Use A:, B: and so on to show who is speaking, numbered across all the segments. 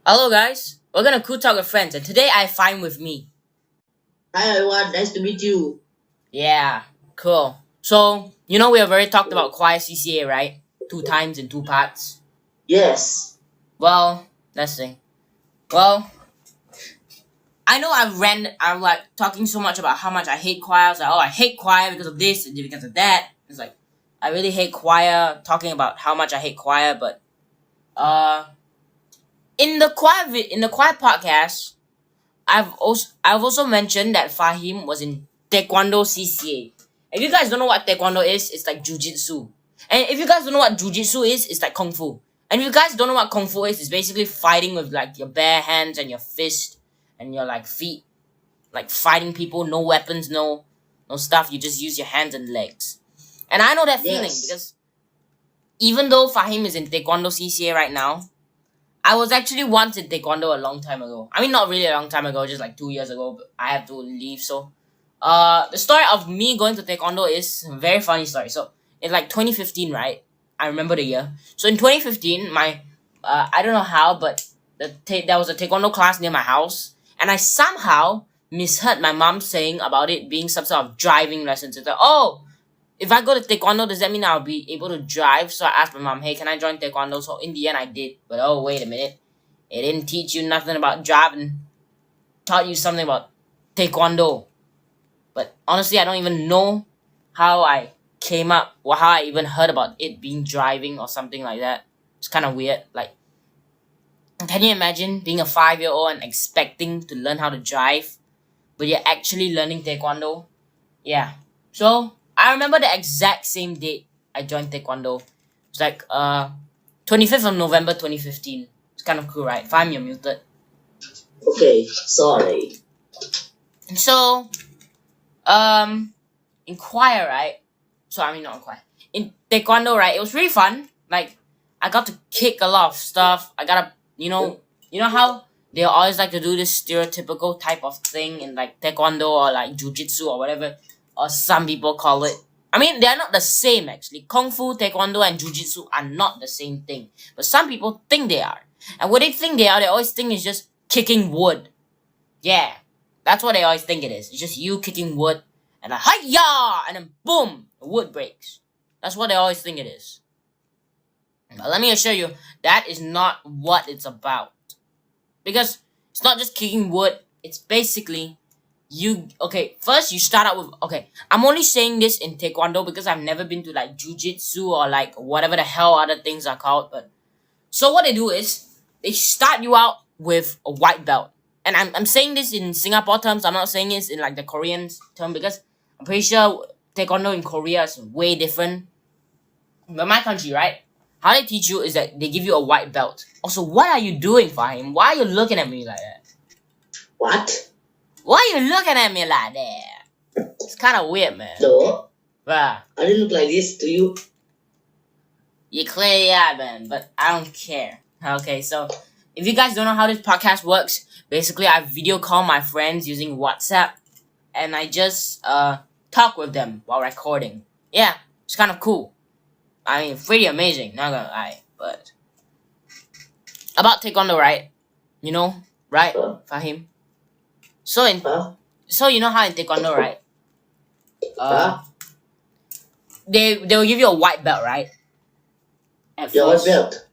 A: Hello guys, we're gonna cool talk with friends, and today I find with me.
B: Hi everyone, nice to meet you.
A: Yeah, cool. So we have already talked about choir CCA, right? 2 times in 2 parts.
B: Yes.
A: Well, let's see. Well, I know I'm like talking so much about how much I hate choir. I was like, oh, I hate choir because of this and because of that. It's like I really hate choir. Talking about how much I hate choir, but uh, in the choir podcast, I've also mentioned that Fahim was in Taekwondo CCA. If you guys don't know what Taekwondo is, it's like Jujitsu. And if you guys don't know what Jujitsu is, it's like Kung Fu. And if you guys don't know what Kung Fu is, it's basically fighting with like your bare hands and your fist and your like feet. Like fighting people, no weapons, no stuff. You just use your hands and legs. And I know that feeling
B: Yes.
A: because even though Fahim is in Taekwondo CCA right now, I was actually once in Taekwondo a long time ago. I mean, not really a long time ago, just like 2 years ago. But I have to leave, so the story of me going to Taekwondo is a very funny story. So it's like 2015, right? I remember the year. So in 2015, my I don't know how, but there was a Taekwondo class near my house, and I somehow misheard my mom saying about it being some sort of driving lessons. It's like, oh, if I go to Taekwondo, does that mean I'll be able to drive? So I asked my mom, hey, can I join Taekwondo? So in the end, I did. But oh, wait a minute. It didn't teach you nothing about driving. Taught you something about Taekwondo. But honestly, I don't even know how I came up or how I even heard about it being driving or something like that. It's kind of weird. Like, can you imagine being a 5-year-old and expecting to learn how to drive, but you're actually learning Taekwondo? Yeah. So I remember the exact same date I joined Taekwondo. It's like 25th of November 2015. It's kind of cool, right? Fine, you're muted.
B: Okay, sorry.
A: So in choir, right? So I mean not in choir. In Taekwondo, right? It was really fun. Like I got to kick a lot of stuff. I got to you know how they always like to do this stereotypical type of thing in like Taekwondo or like Jujitsu or whatever, or some people call it. I mean, they are not the same actually. Kung Fu, Taekwondo, and Jujitsu are not the same thing. But some people think they are. And what they think they are, they always think is just kicking wood. Yeah. That's what they always think it is. It's just you kicking wood and like hi-ya! And then boom! The wood breaks. That's what they always think it is. But let me assure you, that is not what it's about. Because it's not just kicking wood, it's basically first you start out with I'm only saying this in Taekwondo because I've never been to like Jiu-Jitsu or like whatever the hell other things are called, but so what they do is they start you out with a white belt. And I'm saying this in Singapore terms, I'm not saying this in like the Korean term because I'm pretty sure Taekwondo in Korea is way different. But my country, right? How they teach you is that they give you a white belt. Also, what are you doing, Fahim? Why are you looking at me like that?
B: What?
A: Why are you looking at me like that? It's kind of weird, man.
B: No,
A: Bruh,
B: I didn't look like this to you.
A: you clearly are, man, but I don't care. Okay, so if you guys don't know how this podcast works, basically I video call my friends using WhatsApp, and I just talk with them while recording. Yeah, it's kind of cool. I mean, pretty amazing, not gonna lie. But about Taekwondo, right? You know, right,
B: Huh?
A: Fahim?
B: Huh?
A: So you know how in Taekwondo, right?
B: Huh?
A: They will give you a white belt, right? At
B: Your
A: first.
B: belt.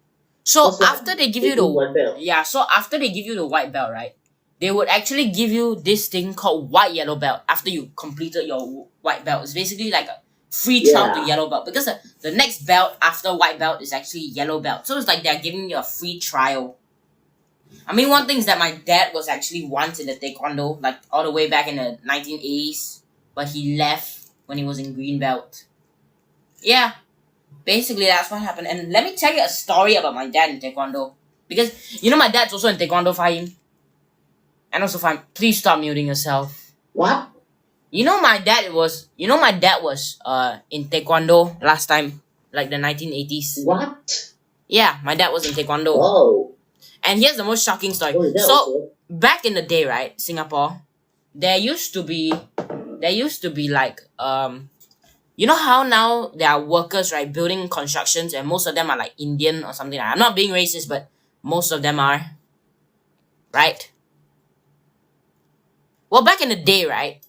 A: So
B: What's that?
A: after they give
B: They
A: you
B: do one belt.
A: so after they give you the white belt, right? They would actually give you this thing called white yellow belt after you completed your white belt. It's basically like a free trial to
B: Yeah.
A: yellow belt because the next belt after white belt is actually yellow belt. So it's like they're giving you a free trial. I mean, one thing is that my dad was actually once in the Taekwondo, like all the way back in the 1980s, but he left when he was in green belt. Yeah, basically that's what happened. And let me tell you a story about my dad in Taekwondo. Because you know my dad's also in Taekwondo, Fahim. And also Fahim, please stop muting yourself.
B: What?
A: You know my dad was in Taekwondo last time, like the 1980s.
B: What?
A: Yeah, my dad was in Taekwondo.
B: Oh.
A: And here's the most shocking story.
B: Oh, is that
A: So
B: also?
A: back in the day, right, Singapore, there used to be like you know how now there are workers, right, building constructions, and most of them are like Indian or something like that. I'm not being racist, but most of them are. right? Well, back in the day, right,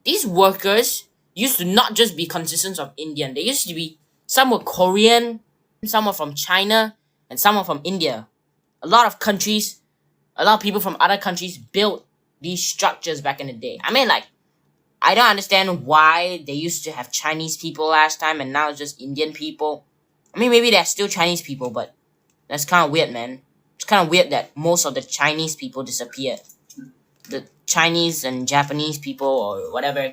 A: these workers used to not just be consistent of Indian. They used to be, some were Korean, some were from China, and some were from India. A lot of countries, a lot of people from other countries built these structures back in the day. I mean, like, I don't understand why they used to have Chinese people last time and now it's just Indian people. I mean, maybe they're still Chinese people, but that's kind of weird, man. It's kind of weird that most of the Chinese people disappeared. The Chinese and Japanese people or whatever,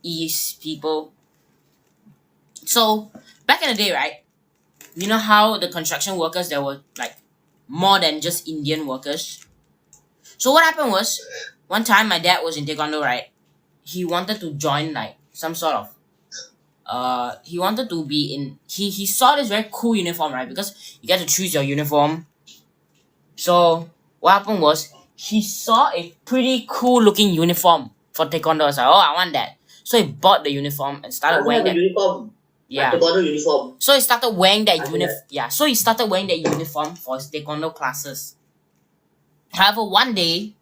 A: East people. So, back in the day, right, you know how the construction workers, there were like more than just Indian workers? So what happened was, one time my dad was in Taekwondo, right? He wanted to join like some sort of he wanted to be in he saw this very cool uniform, right? Because you get to choose your uniform. So what happened was he saw a pretty cool looking uniform for Taekwondo. I was like, oh, I want that. So he bought the uniform and
B: I
A: started
B: don't
A: wearing
B: have a
A: that.
B: uniform.
A: Yeah.
B: Taekwondo uniform.
A: So he started wearing that
B: I do
A: uniform. Yeah. So he started wearing that uniform for his Taekwondo classes. However, one day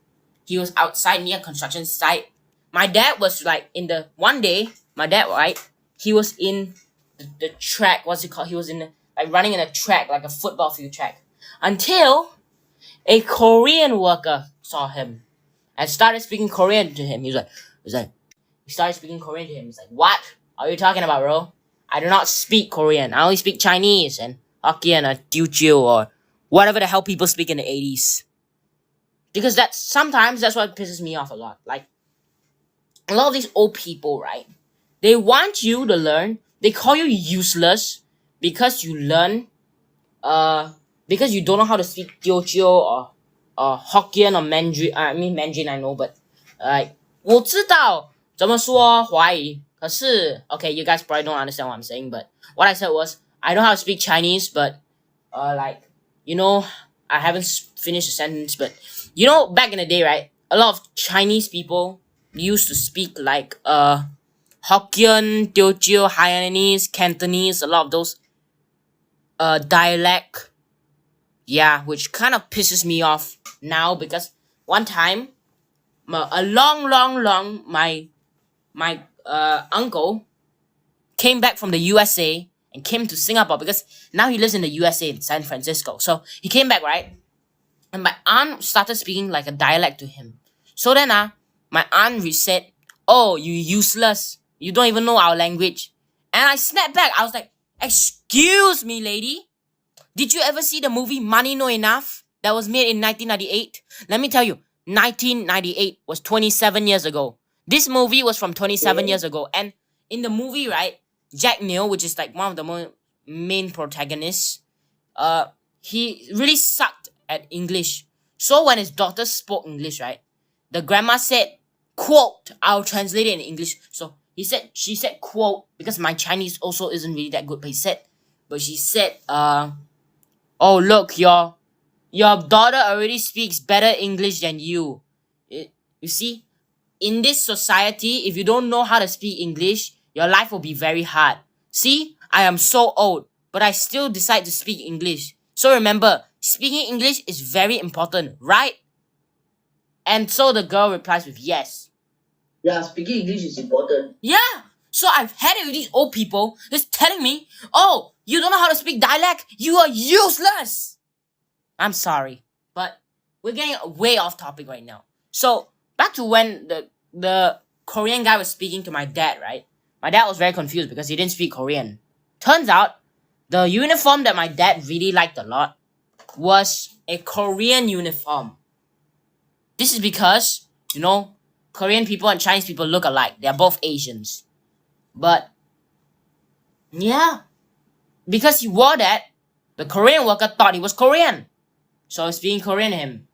A: he was outside near a construction site. My dad was like in the one day. My dad, right? He was in the track. What's it called? He was in the, like running in a track, like a football field track, until a Korean worker saw him and started speaking Korean to him. He started speaking Korean to him. He's like, "What are you talking about, bro? I do not speak Korean. I only speak Chinese and Hokkien or Teochew or whatever the hell people speak in the 80s." Because sometimes that's what pisses me off a lot. Like, a lot of these old people, right? They want you to learn. They call you useless because you learn, because you don't know how to speak Teochew or Hokkien or Mandarin. I mean Mandarin, I know, but like 我知道怎么说华语，可是 okay, you guys probably don't understand what I'm saying, but what I said was I know how to speak Chinese, but like, you know, I haven't finished the sentence, but you know, back in the day, right? A lot of Chinese people used to speak like Hokkien, Teochew, Hainanese, Cantonese, a lot of those dialect. Yeah, which kind of pisses me off now because one time, my uncle came back from the USA and came to Singapore because now he lives in the USA in San Francisco. So he came back, right? And my aunt started speaking like a dialect to him. So then my aunt said, "Oh, you useless. You don't even know our language." And I snapped back. I was like, "Excuse me, lady. Did you ever see the movie Money No Enough that was made in 1998? Let me tell you, 1998 was 27 years ago. This movie was from 27 years ago. And in the movie, right, Jack Neo, which is like one of the main protagonists, he really sucked at English. So when his daughter spoke English, right, the grandma said, quote, I'll translate it in English. So she said quote, because my Chinese also isn't really that good, but she said, oh, look, your daughter already speaks better English than you. You see, in this society, if you don't know how to speak English, your life will be very hard. See, I am so old, but I still decide to speak English. So remember, speaking English is very important, right? And so the girl replies with yes.
B: Yeah, speaking English is important.
A: Yeah. So I've had it with these old people just telling me, oh, you don't know how to speak dialect? You are useless. I'm sorry, but we're getting way off topic right now. So back to when the Korean guy was speaking to my dad, right? My dad was very confused because he didn't speak Korean. Turns out, the uniform that my dad really liked a lot was a Korean uniform. This is because, you know, Korean people and Chinese people look alike. They're both Asians. But, yeah, because he wore that, the Korean worker thought he was Korean. So he's speaking Korean to him.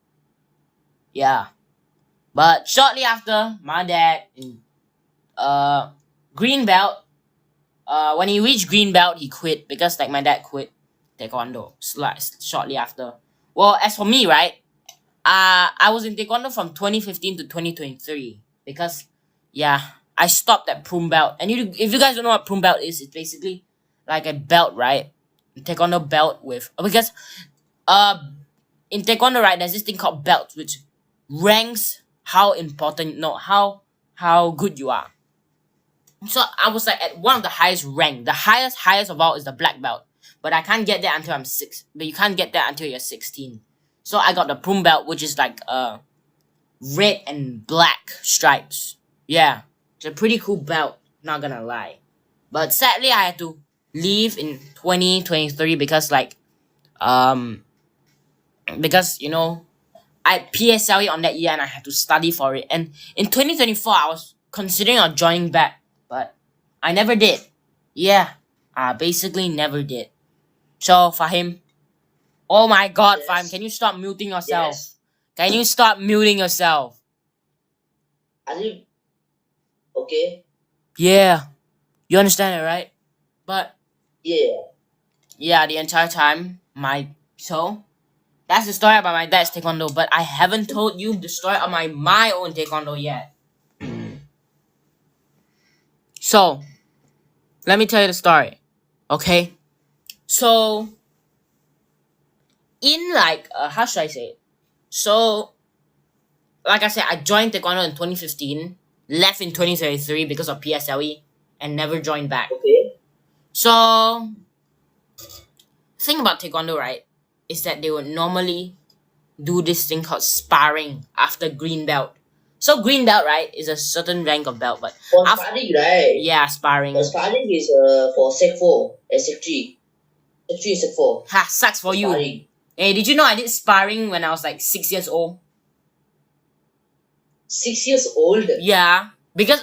A: Yeah. But shortly after, my dad in green belt, when he reached green belt, he quit because like my dad quit Taekwondo shortly after. Well, as for me, right, I was in Taekwondo from 2015 to 2023 because, yeah, I stopped at Prum belt. And if you guys don't know what Prum belt is, it's basically like a belt, right? Taekwondo belt with, because in Taekwondo, right, there's this thing called belt, which ranks how important, no, how good you are. So I was like at one of the highest rank. The highest of all is the black belt. But I can't get there until I'm 6. But you can't get there until you're 16. So I got the prum belt, which is like red and black stripes. Yeah. It's a pretty cool belt, not gonna lie. But sadly I had to leave in 2023 because because you know I PSLE on that year and I had to study for it. And in 2024 I was considering on joining back, but I never did. Yeah, I basically never did. So Fahim, oh my god,
B: Yes.
A: Fahim, can you stop muting yourself?
B: Yes.
A: Can you stop muting yourself?
B: Are you okay?
A: Yeah, you understand it, right? But
B: Yeah.
A: yeah, the entire time, that's the story about my dad's taekwondo. But I haven't told you the story of my own taekwondo yet. So, let me tell you the story, okay? So, in how should I say it? So, like I said, I joined taekwondo in 2015, left in 2033 because of PSLE, and never joined back.
B: Okay.
A: So, thing about taekwondo, right, is that they would normally do this thing called sparring after green belt. So green belt, right, is a certain rank of belt, but
B: For
A: after,
B: sparring, right?
A: yeah, sparring.
B: For sparring is for Sec 4 and Sec 3. Sec 3 and Sec 4.
A: Ha, sucks for you.
B: Sparring.
A: Hey, did you know I did sparring when I was like 6 years old?
B: 6 years old.
A: Yeah, because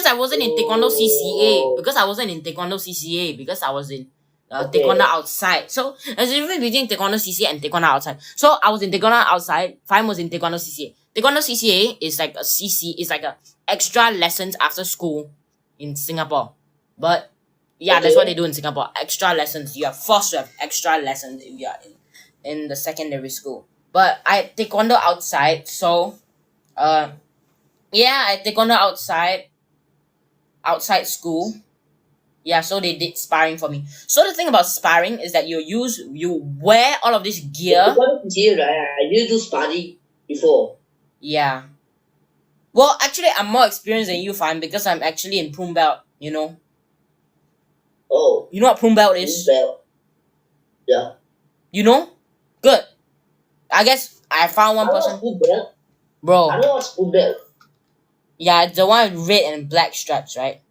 A: I wasn't in taekwondo CCA.
B: Oh.
A: Because I wasn't in taekwondo CCA. Because I was in
B: Okay.
A: taekwondo outside. So there's a difference between taekwondo CCA and taekwondo outside. So I was in taekwondo outside. Fine was in taekwondo CCA. Taekwondo CCA is like a is like a extra lessons after school in Singapore. But yeah, that's
B: Okay.
A: what they do in Singapore. Extra lessons. You are forced to have extra lessons if you are in the secondary school. But I taekwondo outside. So yeah, I taekwondo outside school. Yeah, so they did sparring for me. So the thing about sparring is that you wear all of this gear.
B: Taekwondo CCA, right? I didn't do sparring before.
A: Yeah. Well, actually, I'm more experienced than you, Fine, because I'm actually in prum belt. You know.
B: Oh.
A: You know what prum belt
B: This
A: is?
B: belt. Yeah.
A: You know? Good. I guess I found one
B: I know what's
A: person,
B: prum belt. I
A: bro.
B: know what's prum belt.
A: Yeah, it's the one with red and black stripes, right?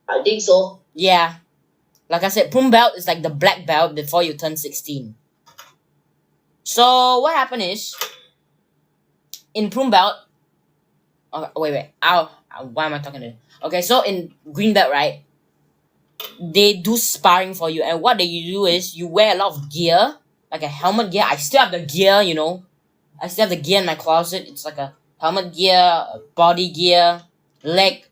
B: I think so.
A: Yeah. Like I said, prum belt is like the black belt before you turn 16. So what happened is, in prum belt, wait, why am I talking to you? Okay, so in green belt, right, they do sparring for you, and what they do is you wear a lot of gear, like a helmet gear. I still have the gear, you know. I still have the gear in my closet. It's like a helmet gear, a body gear, leg,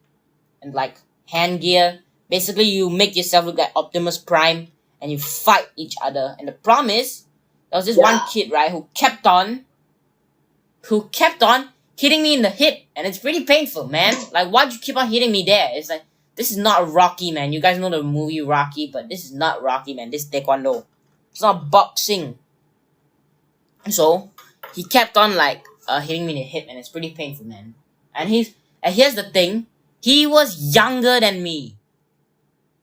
A: and like hand gear. Basically, you make yourself look like Optimus Prime, and you fight each other. And the problem is, there was this one
B: Yeah.
A: kid, right, who kept on hitting me in the hip, and it's pretty painful, man. Like, why'd you keep on hitting me there? It's like, this is not Rocky, man. You guys know the movie Rocky, but this is not Rocky, man. This is Taekwondo. It's not boxing. So, he kept on hitting me in the hip, and it's pretty painful, man. And here's the thing, he was younger than me.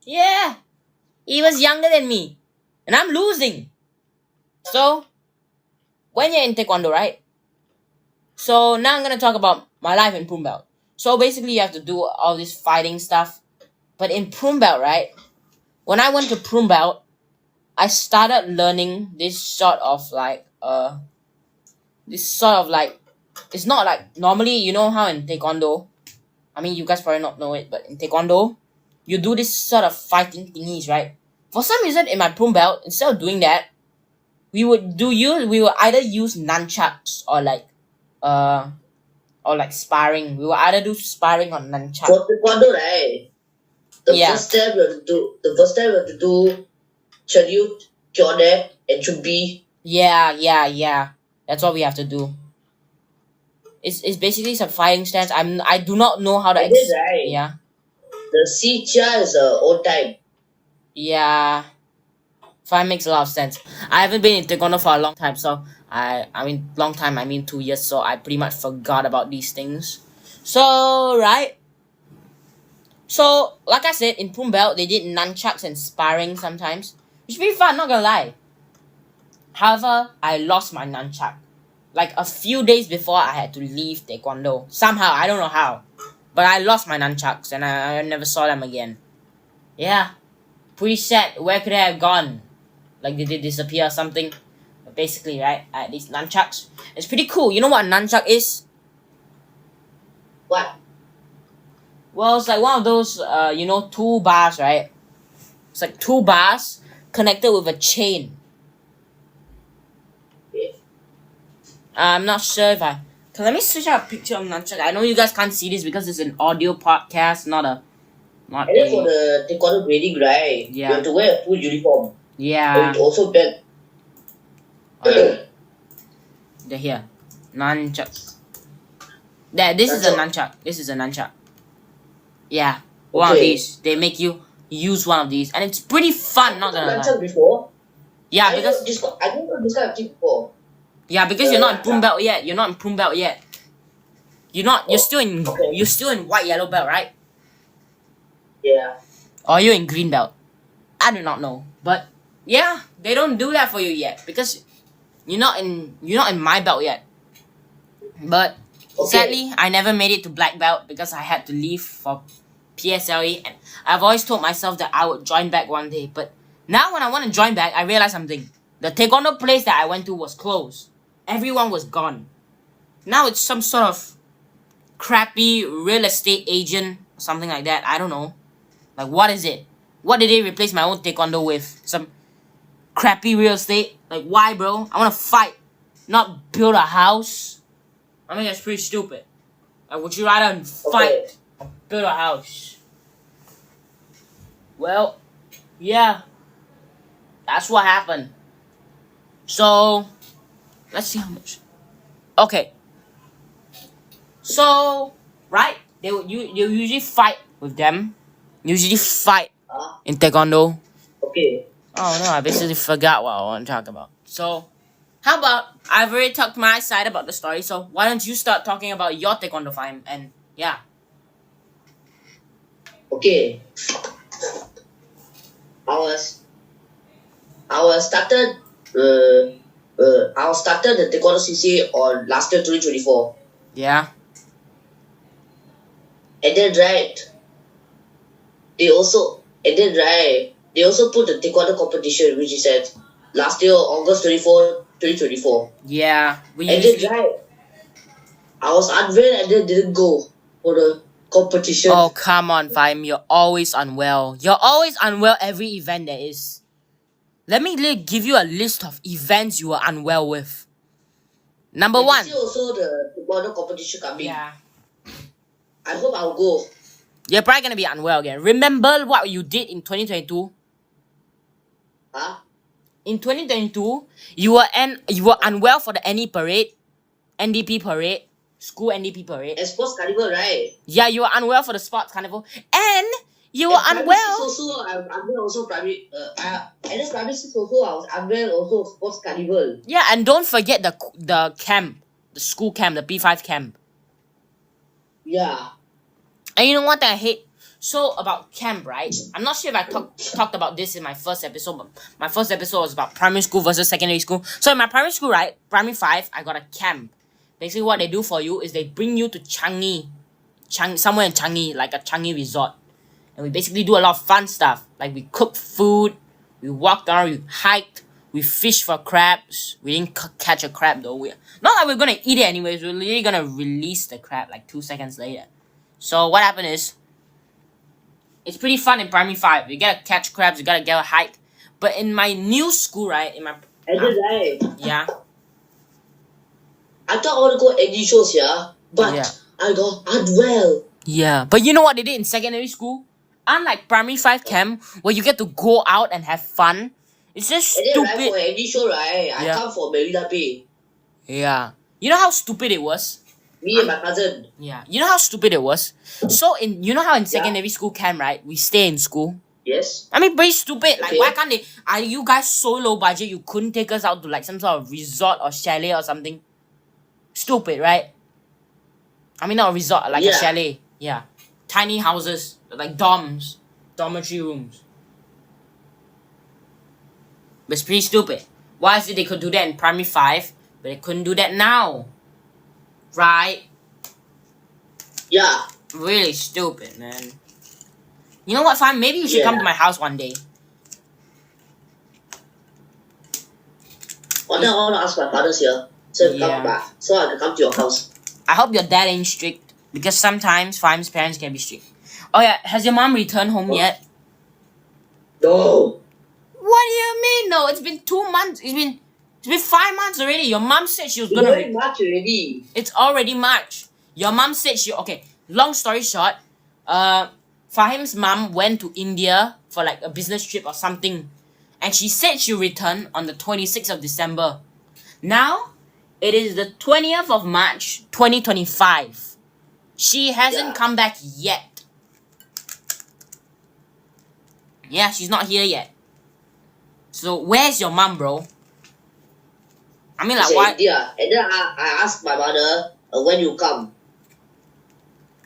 A: Yeah, he was younger than me, and I'm losing. So, when you're in Taekwondo, right? So now I'm gonna talk about my life in prum belt. So basically, you have to do all this fighting stuff. But in prum belt, right? When I went to prum belt, I started learning this sort of it's not like normally, you know how in Taekwondo, I mean you guys probably not know it, but in Taekwondo, you do this sort of fighting thingies, right? For some reason in my prum belt, instead of doing that, we would either use nunchucks or like sparring. We will either do sparring on nunchuck.
B: For Taekwondo, right? The
A: Yeah.
B: first time we have to do Charyut, Kyonet, and Chumbi.
A: Yeah. That's what we have to do. It's basically some fighting stance. I do not know how to.
B: And then, right?
A: Yeah.
B: The Chia is the old time.
A: Yeah. Fine makes a lot of sense. I haven't been in Taekwondo for a long time, so I mean long time, I mean 2 years, so I pretty much forgot about these things. So right. So like I said, in Pum Belt they did nunchucks and sparring sometimes. Which be fun, not gonna lie. However, I lost my nunchuck. Like a few days before I had to leave Taekwondo. Somehow, I don't know how. But I lost my nunchucks and I never saw them again. Yeah. Pretty sad. Where could they have gone? Like did they disappear or something? But basically, right, these nunchucks. It's pretty cool. You know what a nunchuck is?
B: What?
A: Well, it's like one of those, two bars, right? It's like two bars connected with a chain.
B: Okay.
A: I'm not sure if I... Let me switch out a picture of nunchuck. I know you guys can't see this because it's an audio podcast, not a... Not
B: And then for
A: a...
B: the Taekwondo grading, right?
A: Yeah.
B: You have to wear a full uniform.
A: Yeah.
B: With also belt.
A: Alright. They're here. Nunchuck. There, this is a nunchuck. This is a nunchuck. Yeah. One of
B: Okay.
A: these. They make you use one of these. And it's pretty fun, not gonna lie.
B: Nunchuck before.
A: Yeah, because...
B: I didn't know this kind of thing before.
A: Yeah, because you're not in Pum Belt yet. You're not in Pum Belt yet. You're still in...
B: Okay.
A: You're still in white yellow belt, right?
B: Yeah.
A: Or you're in green belt. I do not know. But yeah, they don't do that for you yet because you're not in my belt yet. But
B: Okay.
A: sadly, I never made it to black belt because I had to leave for PSLE, and I've always told myself that I would join back one day. But now when I want to join back, I realize something. The Taekwondo place that I went to was closed. Everyone was gone. Now it's some sort of crappy real estate agent, something like that. I don't know. Like, what is it? What did they replace my own Taekwondo with? Some crappy real estate? Like, why, bro? I want to fight, not build a house. I mean, that's pretty stupid. Like, would you rather fight or build a house? Well, yeah. That's what happened. So, let's see how much. Okay. So, right? They usually fight with them. Usually fight in Taekwondo.
B: Okay.
A: Oh no, I basically forgot what I want to talk about. So, how about, I've already talked my side about the story, so why don't you start talking about your Taekwondo fight, and yeah.
B: Okay. I was started the Taekwondo CCA on last year 2024.
A: Yeah.
B: And then they also put the Taekwondo competition, which is at last year August 24, 2024.
A: Yeah.
B: And then I was unwell and then didn't go for the competition.
A: Oh, come on, Fime. You're always unwell. You're always unwell every event there is. Let me give you a list of events you were unwell with. Number
B: And
A: one.
B: this year also the Taekwondo competition coming.
A: Yeah.
B: I hope I'll go.
A: You're probably gonna be unwell again. Remember what you did in 2022?
B: Huh?
A: In 2022, you were unwell for the NE parade, NDP parade, school NDP parade.
B: And sports carnival, right?
A: Yeah, you were unwell for the sports carnival, and you were
B: And
A: unwell.
B: also, I'm unwell also primary. And then primary 6 also, I was unwell also sports carnival.
A: Yeah, and don't forget the camp, the school camp, the P5 camp.
B: Yeah.
A: And you know what I hate? So about camp, right? I'm not sure if I talked about this in my first episode, but my first episode was about primary school versus secondary school. So in my primary school, right, primary 5, I got a camp. Basically what they do for you is they bring you to Changi, somewhere in Changi, like a Changi resort. And we basically do a lot of fun stuff. Like we cook food, we walked around, we hiked, we fished for crabs. We didn't catch a crab though. Not that we're gonna eat it anyways, we're literally gonna release the crab like 2 seconds later. So what happened is, it's pretty fun in primary 5. You gotta catch crabs, you gotta get a hike. But in my new school, right,
B: And then
A: yeah.
B: I thought I want to go any shows, yeah. But
A: Yeah.
B: I got unwell.
A: Yeah, but you know what they did in secondary school? Unlike primary 5 camp, where you get to go out and have fun, it's just
B: And then
A: stupid.
B: right, for any show, right, I
A: Yeah.
B: come for Marina Bay.
A: Yeah. You know how stupid it was?
B: Me and my cousin.
A: Yeah. You know how stupid it was? So you know how in secondary school camp, right, we stay in school?
B: Yes.
A: I mean, pretty stupid. Like,
B: Okay.
A: why can't they? Are you guys so low budget you couldn't take us out to like some sort of resort or chalet or something? Stupid, right? I mean, not a resort, like a
B: Yeah.
A: chalet. Yeah. Tiny houses, like dorms, dormitory rooms. But it's pretty stupid. Why is it they could do that in primary 5, but they couldn't do that now? Right?
B: Yeah.
A: Really stupid, man. You know what, fine? Maybe you should come to my house one day.
B: One day I want to ask my fathers here. So come back. So I can come to your house.
A: I hope your dad ain't strict. Because sometimes Fahim's parents can be strict. Oh yeah, has your mom returned home yet?
B: No.
A: What do you mean no? It's been 2 months. It's been 5 months already. Your mom said she was
B: It's
A: gonna
B: already March already.
A: It's already March. Your mom said okay, long story short, Fahim's mom went to India for like a business trip or something. And she said she'll return on the 26th of December. Now, it is the 20th of March, 2025. She hasn't come back yet. Yeah, she's not here yet. So, where's your mom, bro? I mean, like, why?
B: India. And then I asked my mother when you come.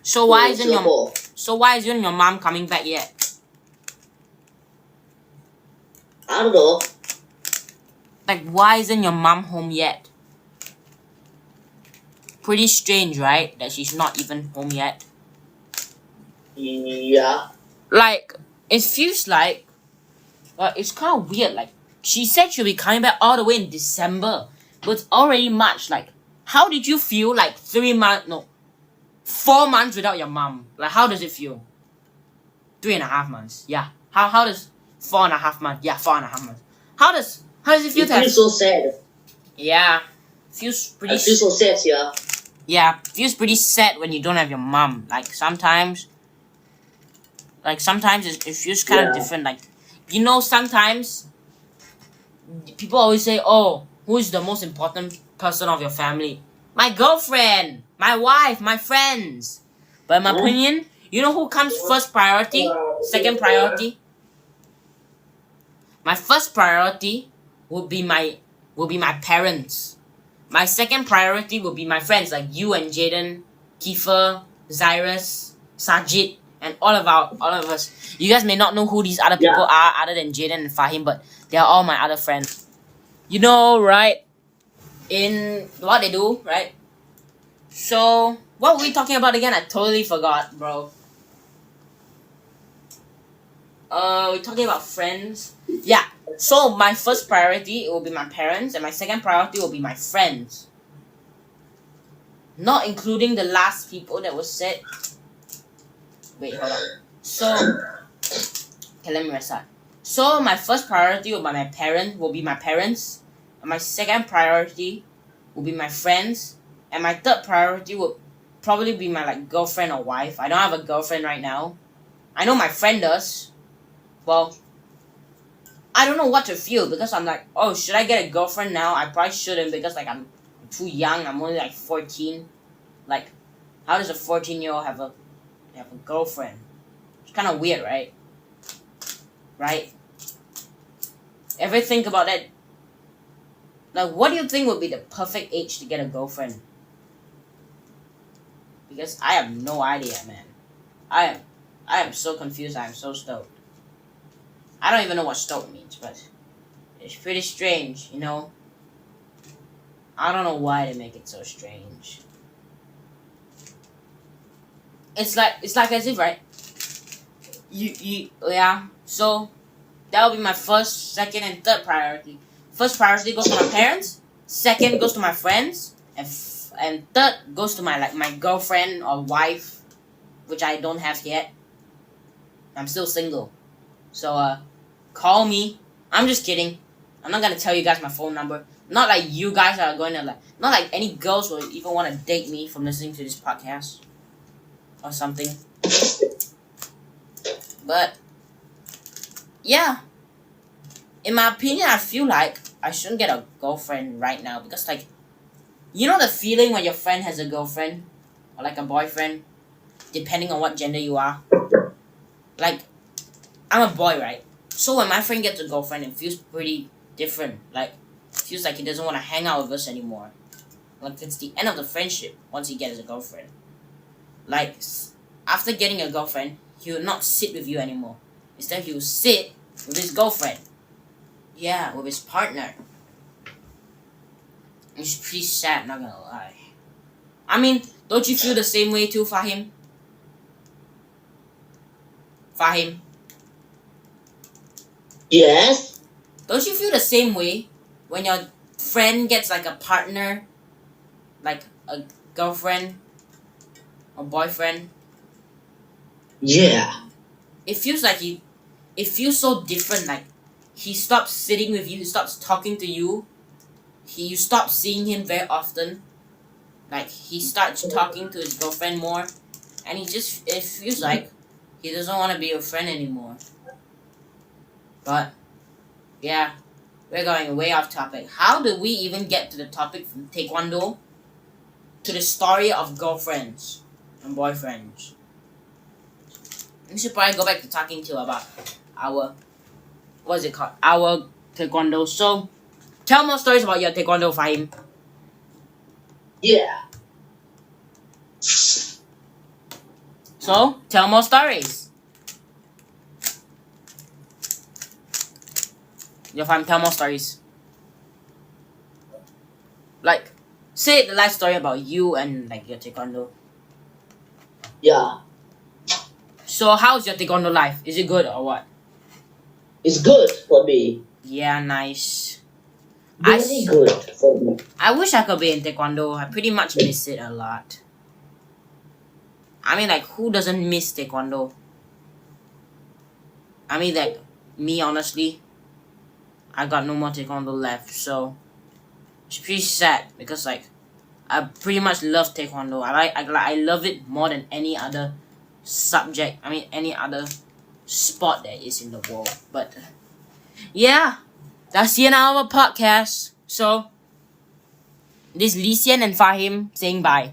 A: So why isn't
B: Singapore.
A: why isn't your mom coming back yet?
B: I don't know.
A: Like, why isn't your mom home yet? Pretty strange, right? That she's not even home yet.
B: Yeah.
A: Like, it feels like, it's kind of weird. Like, she said she'll be coming back all the way in December, but it's already March. Like, how did you feel like 4 months without your mom? Like, how does it feel? 3.5 months. Yeah. How does 4.5 months? Yeah, 4.5 months. How does it feel?
B: It feels so sad.
A: Yeah. Feels pretty.
B: I feel so sad here.
A: Yeah, feels pretty sad when you don't have your mom. Like sometimes it feels kind of different. Like, you know, sometimes people always say, "Oh, who is the most important person of your family?" My girlfriend, my wife, my friends. But in my opinion, you know who comes first priority, second priority? My first priority would be my parents. My second priority would be my friends like you and Jaden, Kiefer, Zyrus, Sajid, and all of us. You guys may not know who these other people are other than Jaden and Fahim, but they are all my other friends. You know, right? In what they do, right? So, what were we talking about again? I totally forgot, bro. We're talking about friends. Yeah. So my first priority will be my parents, and my second priority will be my friends. Not including the last people that was said. Wait, hold on. So, okay, let me restart. So my first priority will be my parents, and my second priority will be my friends, and my third priority would probably be my like girlfriend or wife. I don't have a girlfriend right now. I know my friend does. Well, I don't know what to feel because I'm like, oh, should I get a girlfriend now? I probably shouldn't because like I'm too young. I'm only like 14. Like, how does a 14-year-old have a girlfriend? It's kind of weird, right? Right? Ever think about that? Like, what do you think would be the perfect age to get a girlfriend? Because I have no idea, man. I am so confused. I am so stoked. I don't even know what stoked means, but it's pretty strange, you know? I don't know why they make it so strange. It's like as if, right? Yeah. So that will be my first, second, and third priority. First priority goes to my parents. Second goes to my friends, and third goes to my girlfriend or wife, which I don't have yet. I'm still single, so call me. I'm just kidding. I'm not gonna tell you guys my phone number. Not like you guys are going to not like any girls will even want to date me from listening to this podcast or something. But yeah, in my opinion, I feel like I shouldn't get a girlfriend right now because like, you know the feeling when your friend has a girlfriend or like a boyfriend, depending on what gender you are. Like, I'm a boy, right? So when my friend gets a girlfriend, it feels pretty different. Like, it feels like he doesn't want to hang out with us anymore. Like, it's the end of the friendship once he gets a girlfriend. Like, after getting a girlfriend, he will not sit with you anymore. Instead, he will sit with his girlfriend. Yeah, with his partner. It's pretty sad, not gonna lie. I mean, don't you feel the same way too, Fahim? Fahim?
B: Yes.
A: Don't you feel the same way when your friend gets like a partner, like a girlfriend or boyfriend?
B: Yeah.
A: It feels like it feels so different. Like he stops sitting with you, he stops talking to you. You stop seeing him very often. Like he starts talking to his girlfriend more, and it feels like he doesn't want to be your friend anymore. But yeah, we're going way off topic. How did we even get to the topic from Taekwondo to the story of girlfriends and boyfriends? We should probably go back to talking to about our what's it called? Our Taekwondo. So tell more stories about your Taekwondo, Fahim.
B: Yeah.
A: So tell more stories. Your Fahim, tell more stories. Like, say the life story about you and like your Taekwondo.
B: Yeah.
A: So how's your Taekwondo life? Is it good or what?
B: It's good for me.
A: Yeah, nice.
B: Very good for me.
A: I wish I could be in Taekwondo. I pretty much miss it a lot. I mean, like, who doesn't miss Taekwondo? I mean, like, me, honestly, I got no more Taekwondo left, so it's pretty sad because, like, I pretty much love Taekwondo. I love it more than any other subject. I mean, any other sport that is in the world. But yeah, that's the end of our podcast. So this is Lee Xian and Fahim saying bye.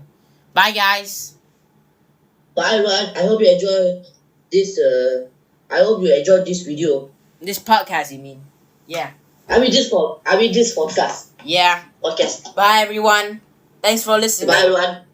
A: Bye, guys.
B: Bye, everyone. I hope you enjoy this. I hope you enjoyed this video.
A: This podcast, you mean? Yeah.
B: I mean this podcast.
A: Yeah.
B: Podcast.
A: Bye, everyone. Thanks for listening.
B: Bye, everyone.